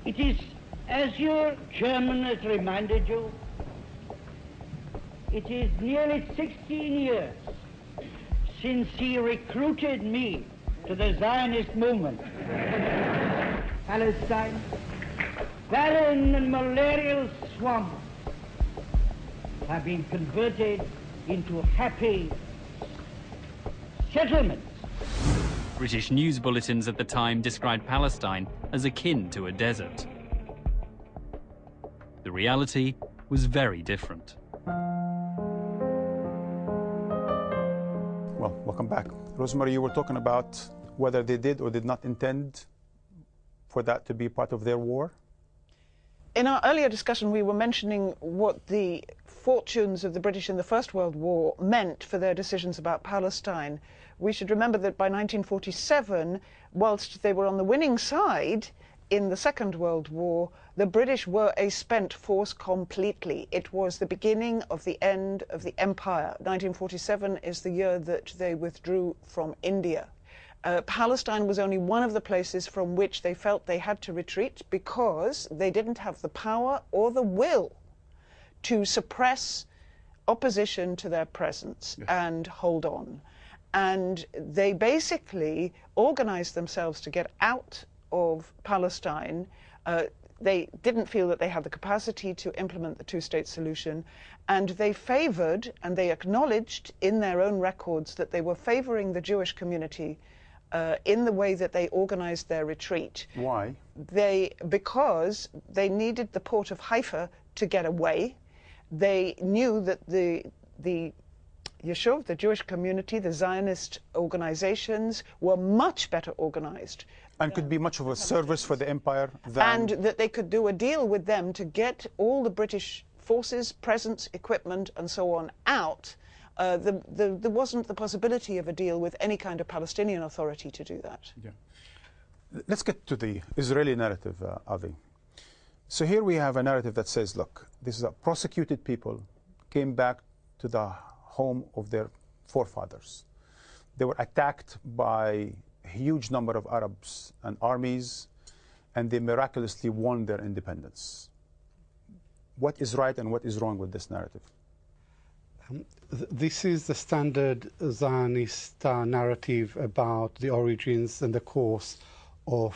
It is, as your chairman has reminded you, it is nearly 16 years since he recruited me to the Zionist movement. Palestine, barren and malarial swamps, have been converted into happy settlements. British news bulletins at the time described Palestine as akin to a desert. The reality was very different. Well, welcome back. Rosemary, you were talking about whether they did or did not intend for that to be part of their war? In our earlier discussion, we were mentioning what the fortunes of the British in the First World War meant for their decisions about Palestine. We should remember that by 1947, whilst they were on the winning side in the Second World War, the British were a spent force completely. It was the beginning of the end of the empire. 1947 is the year that they withdrew from India. Palestine was only one of the places from which they felt they had to retreat because they didn't have the power or the will to suppress opposition to their presence and hold on. And they basically organized themselves to get out of Palestine. They didn't feel that they had the capacity to implement the two-state solution, and they favored and they acknowledged in their own records that they were favoring the Jewish community in the way that they organized their retreat. Why? Because they needed the port of Haifa to get away. They knew that the Yeshuv, the Jewish community, the Zionist organizations were much better organized. And could be much of a service for the empire than... And that they could do a deal with them to get all the British forces, presence, equipment, and so on out. There wasn't the possibility of a deal with any kind of Palestinian authority to do that. Yeah. Let's get to the Israeli narrative, Avi. So here we have a narrative that says, look, this is a prosecuted people, came back to the home of their forefathers. They were attacked by a huge number of Arabs and armies, and they miraculously won their independence. What is right and what is wrong with this narrative? This is the standard Zionist narrative about the origins and the course of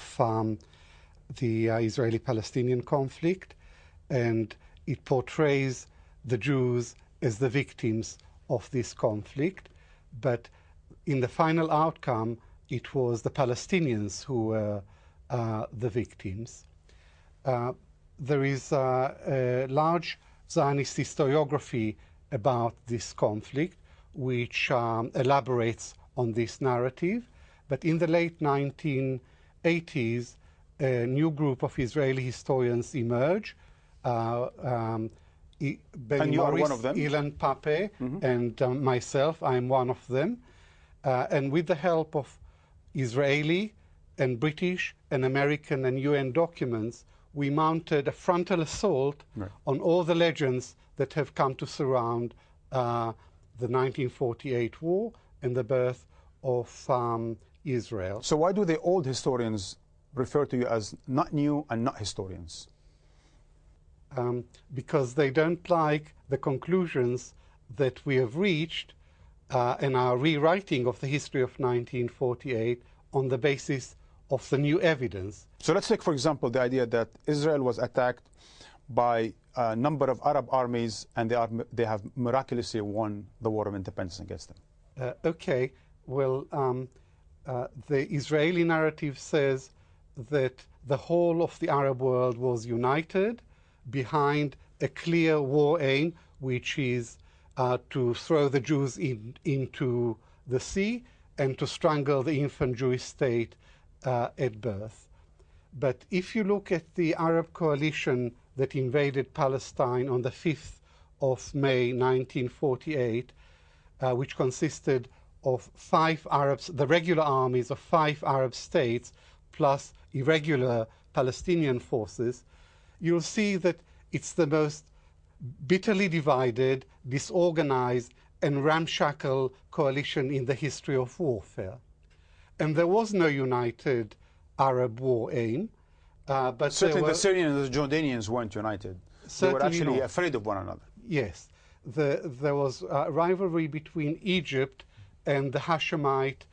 the Israeli-Palestinian conflict, and it portrays the Jews as the victims of this conflict, but in the final outcome it was the Palestinians who were the victims. There is a large Zionist historiography about this conflict which elaborates on this narrative, but in the late 1980s a new group of Israeli historians emerge. And you are one of them? Ilan Pape, and myself, I am one of them. And with the help of Israeli and British and American and UN documents, we mounted a frontal assault on all the legends that have come to surround the 1948 war and the birth of Israel. So why do the old historians refer to you as not new and not historians? Because they don't like the conclusions that we have reached in our rewriting of the history of 1948 on the basis of the new evidence. So let's take, for example, the idea that Israel was attacked by a number of Arab armies and they have miraculously won the war of independence against them. Okay, well, the Israeli narrative says that the whole of the Arab world was united behind a clear war aim, which is to throw the Jews into the sea and to strangle the infant Jewish state at birth. But if you look at the Arab coalition that invaded Palestine on the 5th of May 1948, which consisted of 5 Arabs, the regular armies of 5 Arab states, plus irregular Palestinian forces, you'll see that it's the most bitterly divided, disorganized, and ramshackle coalition in the history of warfare. And there was no united Arab war aim. But certainly the Syrians and the Jordanians weren't united. They were actually afraid of one another. Yes. There was rivalry between Egypt and the Hashemite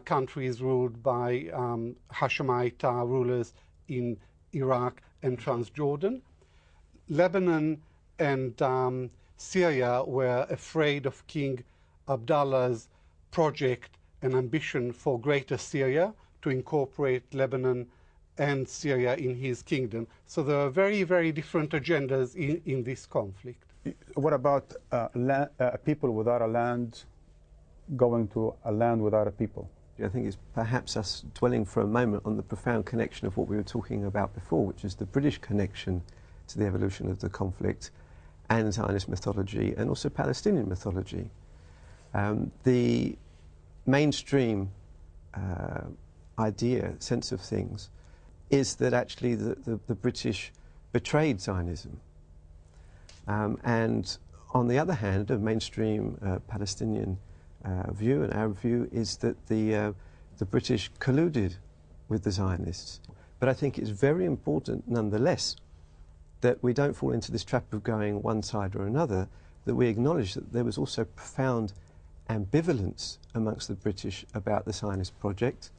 countries ruled by Hashemite rulers in Iraq and Transjordan. Lebanon and Syria were afraid of King Abdallah's project and ambition for Greater Syria, to incorporate Lebanon and Syria in his kingdom. So there are very, very different agendas in this conflict. What about people without a land going to a land without a people? I think it's perhaps us dwelling for a moment on the profound connection of what we were talking about before, which is the British connection to the evolution of the conflict and Zionist mythology and also Palestinian mythology. The mainstream idea, sense of things, is that actually the British betrayed Zionism. And on the other hand, a mainstream Palestinian view, an Arab view, is that the British colluded with the Zionists. But I think it's very important, nonetheless, that we don't fall into this trap of going one side or another, that we acknowledge that there was also profound ambivalence amongst the British about the Zionist project.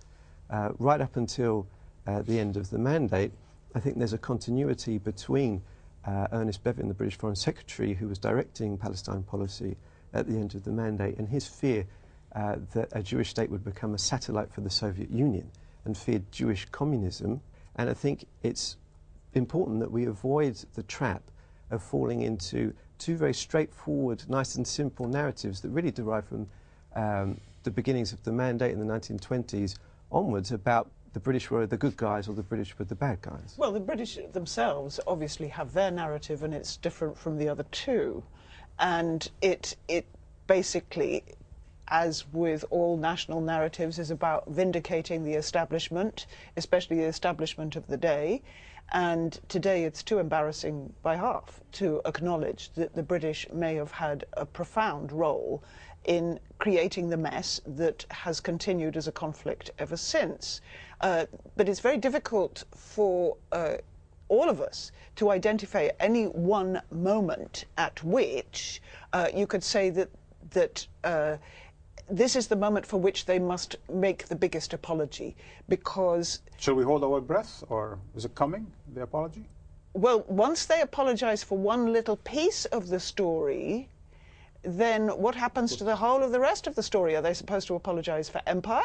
Right up until the end of the mandate, I think there's a continuity between Ernest Bevin, the British Foreign Secretary, who was directing Palestine policy at the end of the mandate, and his fear that a Jewish state would become a satellite for the Soviet Union and feared Jewish communism. And I think it's important that we avoid the trap of falling into two very straightforward, nice and simple narratives that really derive from the beginnings of the mandate in the 1920s onwards about the British were the good guys or the British were the bad guys. Well, the British themselves obviously have their narrative, and it's different from the other two. And it basically, as with all national narratives, is about vindicating the establishment, especially the establishment of the day. And today it's too embarrassing by half to acknowledge that the British may have had a profound role in creating the mess that has continued as a conflict ever since. But it's very difficult for all of us to identify any one moment at which you could say that this is the moment for which they must make the biggest apology, because... Shall we hold our breath, or is it coming, the apology? Well, once they apologize for one little piece of the story, then what happens to the whole of the rest of the story? Are they supposed to apologize for empire?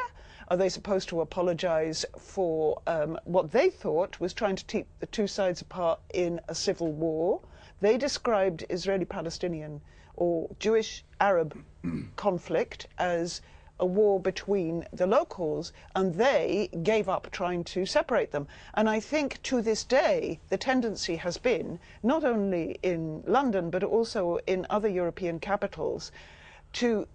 Are they supposed to apologize for what they thought was trying to keep the two sides apart in a civil war? They described Israeli-Palestinian or Jewish-Arab conflict as a war between the locals, and they gave up trying to separate them. And I think to this day, the tendency has been, not only in London, but also in other European capitals, to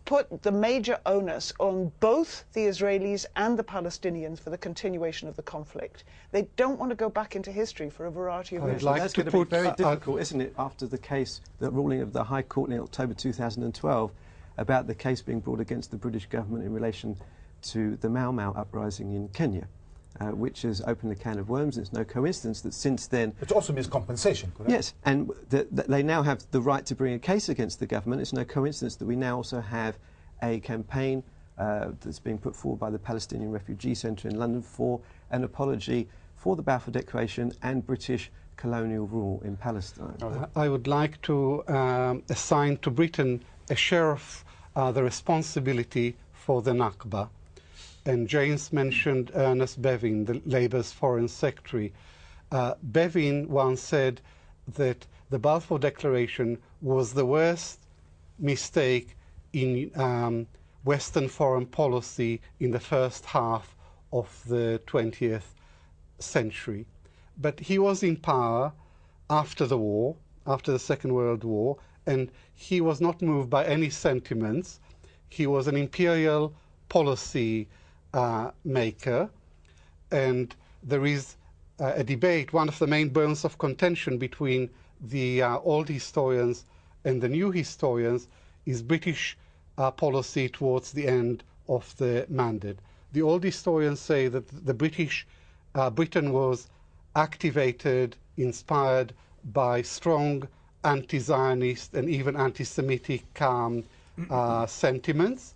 put the major onus on both the Israelis and the Palestinians for the continuation of the conflict. They don't want to go back into history for a variety of reasons. That's going to be very difficult, isn't it, after the case, the ruling of the High Court in October 2012, about the case being brought against the British government in relation to the Mau Mau uprising in Kenya, which has opened a can of worms. It's no coincidence that since then... Which also means compensation, correct? Yes, and they now have the right to bring a case against the government. It's no coincidence that we now also have a campaign that's being put forward by the Palestinian Refugee Centre in London for an apology for the Balfour Declaration and British colonial rule in Palestine. I would like to assign to Britain a share of the responsibility for the Nakba. And James mentioned Ernest Bevin, the Labour's Foreign Secretary. Bevin once said that the Balfour Declaration was the worst mistake in Western foreign policy in the first half of the 20th century. But he was in power after the war, after the Second World War, and he was not moved by any sentiments. He was an imperial policy maker, and there is a debate. One of the main bones of contention between the old historians and the new historians is British policy towards the end of the mandate. The old historians say that the Britain was activated, inspired by strong anti-Zionist and even anti-Semitic sentiments,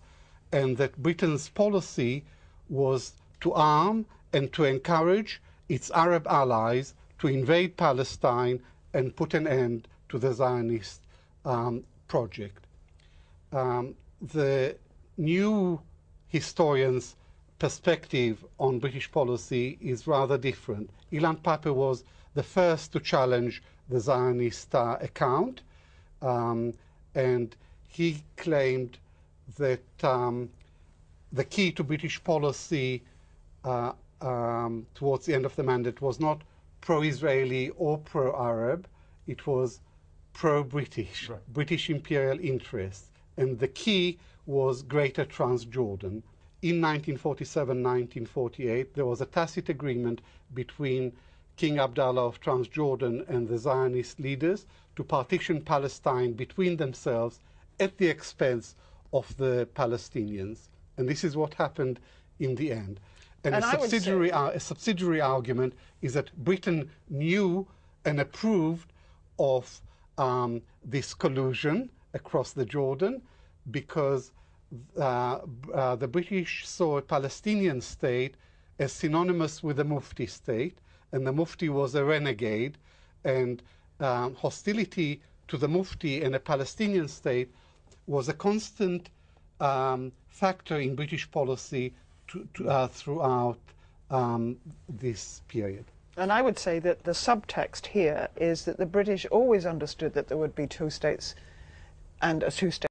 and that Britain's policy was to arm and to encourage its Arab allies to invade Palestine and put an end to the Zionist project. The new historian's perspective on British policy is rather different. Ilan Pappé was the first to challenge the Zionist account, and he claimed that the key to British policy towards the end of the mandate was not pro-Israeli or pro-Arab, it was pro-British, right. British imperial interests, and the key was Greater Transjordan. In 1947-1948, there was a tacit agreement between King Abdallah of Transjordan and the Zionist leaders to partition Palestine between themselves at the expense of the Palestinians. And this is what happened in the end. And a subsidiary argument is that Britain knew and approved of this collusion across the Jordan because the British saw a Palestinian state as synonymous with the Mufti state, and the Mufti was a renegade, and hostility to the Mufti and a Palestinian state was a constant factor in British policy throughout this period. And I would say that the subtext here is that the British always understood that there would be two states and a two-state